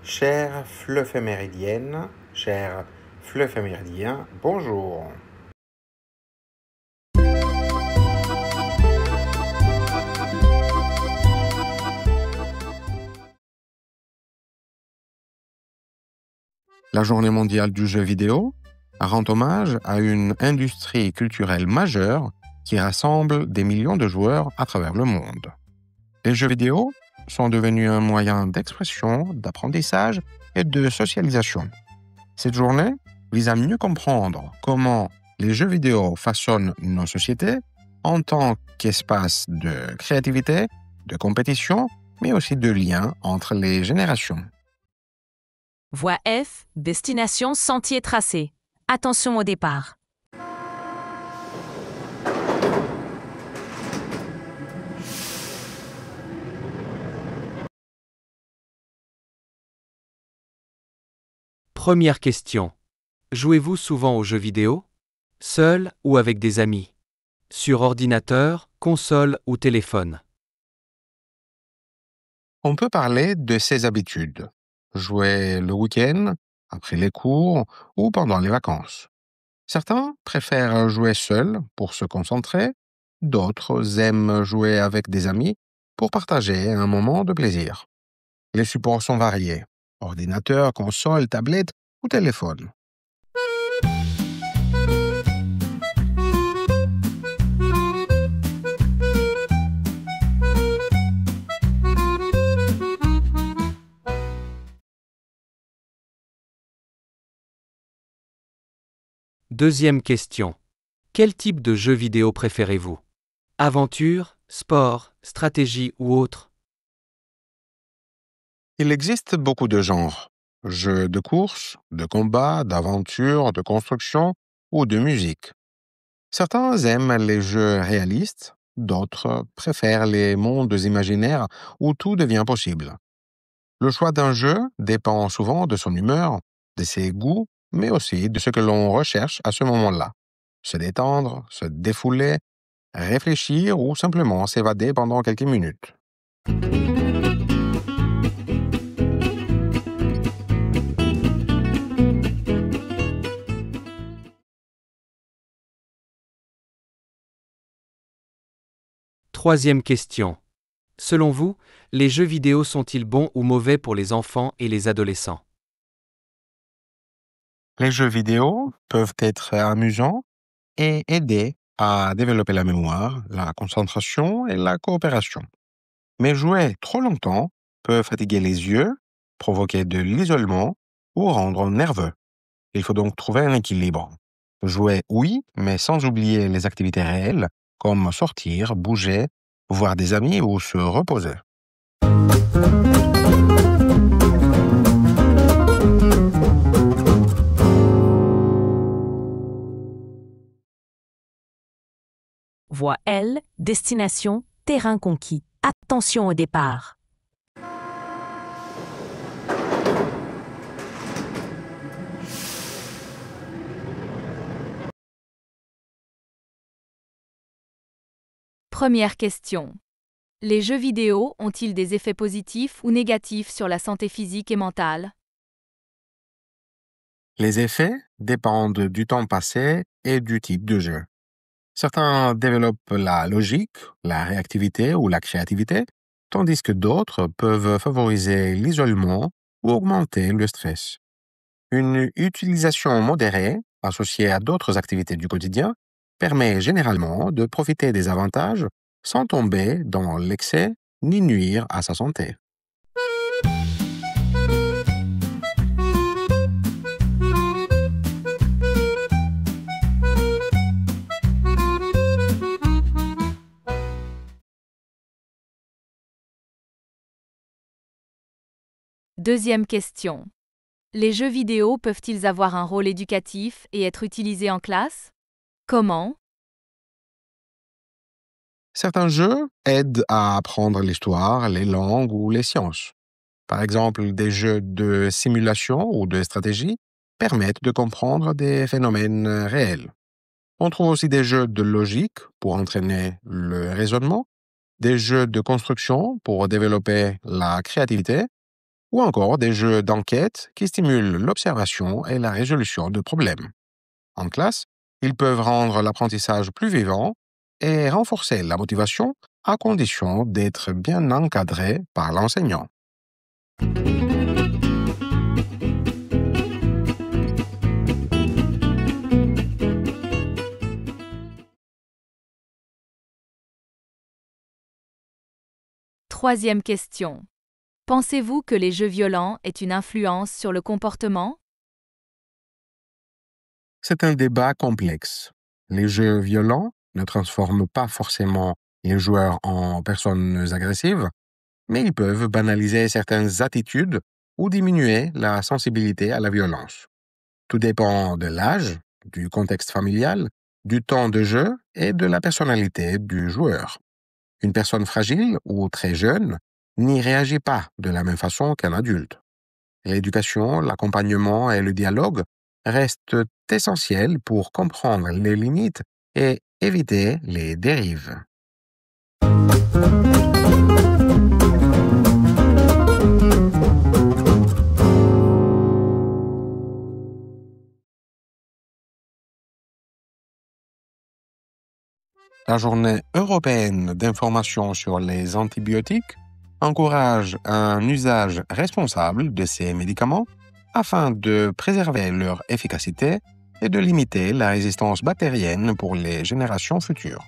Chère Flufféméridienne, cher Flufféméridien, bonjour. La Journée mondiale du jeu vidéo rend hommage à une industrie culturelle majeure qui rassemble des millions de joueurs à travers le monde. Les jeux vidéo sont devenus un moyen d'expression, d'apprentissage et de socialisation. Cette journée vise à mieux comprendre comment les jeux vidéo façonnent nos sociétés en tant qu'espace de créativité, de compétition, mais aussi de lien entre les générations. Voie F, destination sentier tracé. Attention au départ. Première question. Jouez-vous souvent aux jeux vidéo? Seul ou avec des amis? Sur ordinateur, console ou téléphone? On peut parler de ses habitudes. Jouer le week-end, après les cours ou pendant les vacances. Certains préfèrent jouer seuls pour se concentrer, d'autres aiment jouer avec des amis pour partager un moment de plaisir. Les supports sont variés. Ordinateur, console, tablette ou téléphone. Deuxième question. Quel type de jeu vidéo préférez-vous? Aventure, sport, stratégie ou autre? Il existe beaucoup de genres. Jeux de course, de combat, d'aventure, de construction ou de musique. Certains aiment les jeux réalistes, d'autres préfèrent les mondes imaginaires où tout devient possible. Le choix d'un jeu dépend souvent de son humeur, de ses goûts, mais aussi de ce que l'on recherche à ce moment-là. Se détendre, se défouler, réfléchir ou simplement s'évader pendant quelques minutes. Troisième question. Selon vous, les jeux vidéo sont-ils bons ou mauvais pour les enfants et les adolescents? Les jeux vidéo peuvent être amusants et aider à développer la mémoire, la concentration et la coopération. Mais jouer trop longtemps peut fatiguer les yeux, provoquer de l'isolement ou rendre nerveux. Il faut donc trouver un équilibre. Jouer, oui, mais sans oublier les activités réelles, comme sortir, bouger, voir des amis ou se reposer. Voie L, destination terrain conquis. Attention au départ. Première question. Les jeux vidéo ont-ils des effets positifs ou négatifs sur la santé physique et mentale? Les effets dépendent du temps passé et du type de jeu. Certains développent la logique, la réactivité ou la créativité, tandis que d'autres peuvent favoriser l'isolement ou augmenter le stress. Une utilisation modérée, associée à d'autres activités du quotidien, permet généralement de profiter des avantages sans tomber dans l'excès ni nuire à sa santé. Deuxième question. Les jeux vidéo peuvent-ils avoir un rôle éducatif et être utilisés en classe? Comment? Certains jeux aident à apprendre l'histoire, les langues ou les sciences. Par exemple, des jeux de simulation ou de stratégie permettent de comprendre des phénomènes réels. On trouve aussi des jeux de logique pour entraîner le raisonnement, des jeux de construction pour développer la créativité, ou encore des jeux d'enquête qui stimulent l'observation et la résolution de problèmes. En classe, ils peuvent rendre l'apprentissage plus vivant et renforcer la motivation à condition d'être bien encadrés par l'enseignant. Troisième question. Pensez-vous que les jeux violents aient une influence sur le comportement? C'est un débat complexe. Les jeux violents ne transforment pas forcément les joueurs en personnes agressives, mais ils peuvent banaliser certaines attitudes ou diminuer la sensibilité à la violence. Tout dépend de l'âge, du contexte familial, du temps de jeu et de la personnalité du joueur. Une personne fragile ou très jeune n'y réagit pas de la même façon qu'un adulte. L'éducation, l'accompagnement et le dialogue restent essentiels pour comprendre les limites et éviter les dérives. La Journée européenne d'information sur les antibiotiques encourage un usage responsable de ces médicaments afin de préserver leur efficacité et de limiter la résistance bactérienne pour les générations futures.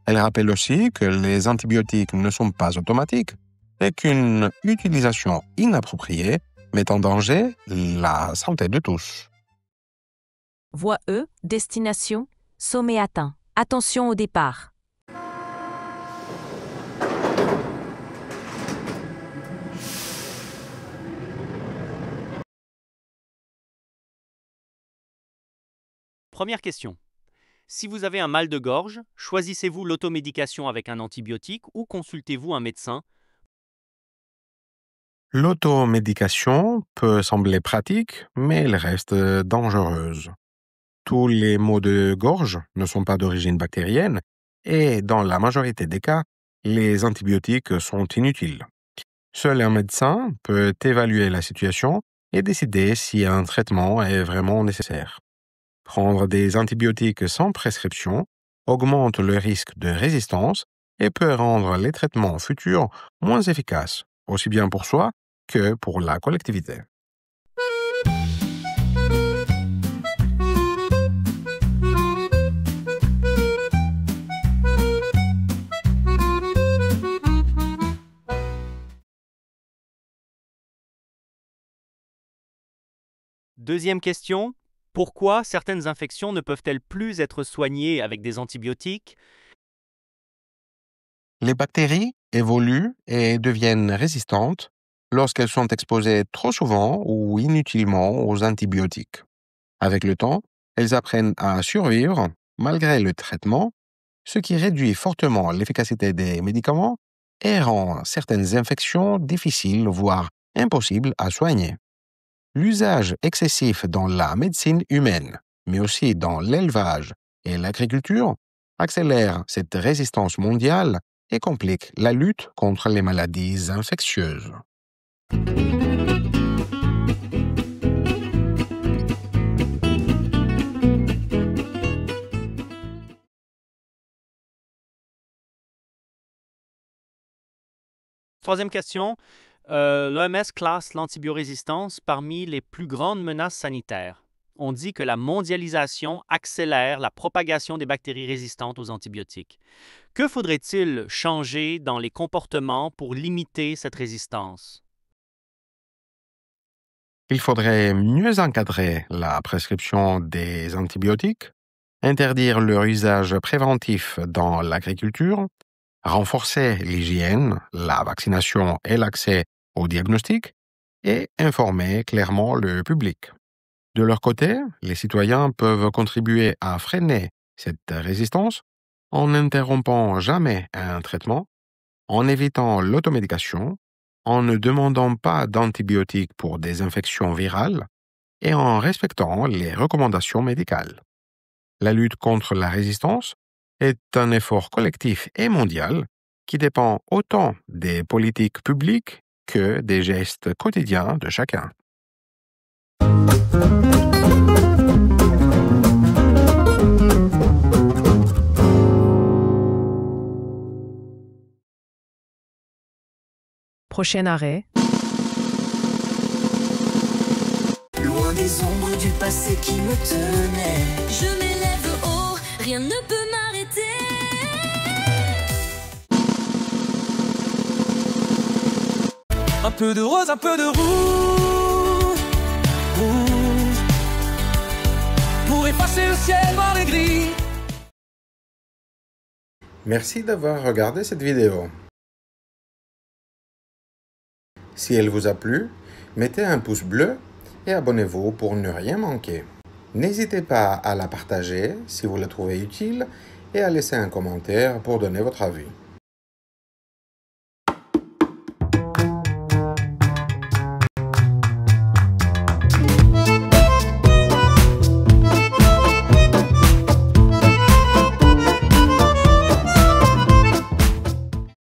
Elle rappelle aussi que les antibiotiques ne sont pas automatiques et qu'une utilisation inappropriée met en danger la santé de tous. Voie E, destination, sommet atteint. Attention au départ. Première question. Si vous avez un mal de gorge, choisissez-vous l'automédication avec un antibiotique ou consultez-vous un médecin? L'automédication peut sembler pratique, mais elle reste dangereuse. Tous les maux de gorge ne sont pas d'origine bactérienne et dans la majorité des cas, les antibiotiques sont inutiles. Seul un médecin peut évaluer la situation et décider si un traitement est vraiment nécessaire. Prendre des antibiotiques sans prescription augmente le risque de résistance et peut rendre les traitements futurs moins efficaces, aussi bien pour soi que pour la collectivité. Deuxième question. Pourquoi certaines infections ne peuvent-elles plus être soignées avec des antibiotiques? Les bactéries évoluent et deviennent résistantes lorsqu'elles sont exposées trop souvent ou inutilement aux antibiotiques. Avec le temps, elles apprennent à survivre malgré le traitement, ce qui réduit fortement l'efficacité des médicaments et rend certaines infections difficiles, voire impossibles à soigner. L'usage excessif dans la médecine humaine, mais aussi dans l'élevage et l'agriculture, accélère cette résistance mondiale et complique la lutte contre les maladies infectieuses. Troisième question. L'OMS classe l'antibiorésistance parmi les plus grandes menaces sanitaires. On dit que la mondialisation accélère la propagation des bactéries résistantes aux antibiotiques. Que faudrait-il changer dans les comportements pour limiter cette résistance? Il faudrait mieux encadrer la prescription des antibiotiques, interdire leur usage préventif dans l'agriculture, renforcer l'hygiène, la vaccination et l'accès au diagnostic, et informer clairement le public. De leur côté, les citoyens peuvent contribuer à freiner cette résistance en n'interrompant jamais un traitement, en évitant l'automédication, en ne demandant pas d'antibiotiques pour des infections virales et en respectant les recommandations médicales. La lutte contre la résistance est un effort collectif et mondial qui dépend autant des politiques publiques que des gestes quotidiens de chacun. Prochain arrêt. Loin des ombres du passé qui me tenaient. Je m'élève haut, rien ne peut m'arrêter. Un peu de rose, un peu de rouge, rouge, pour effacer le ciel noir et gris. Merci d'avoir regardé cette vidéo. Si elle vous a plu, mettez un pouce bleu et abonnez-vous pour ne rien manquer. N'hésitez pas à la partager si vous la trouvez utile et à laisser un commentaire pour donner votre avis.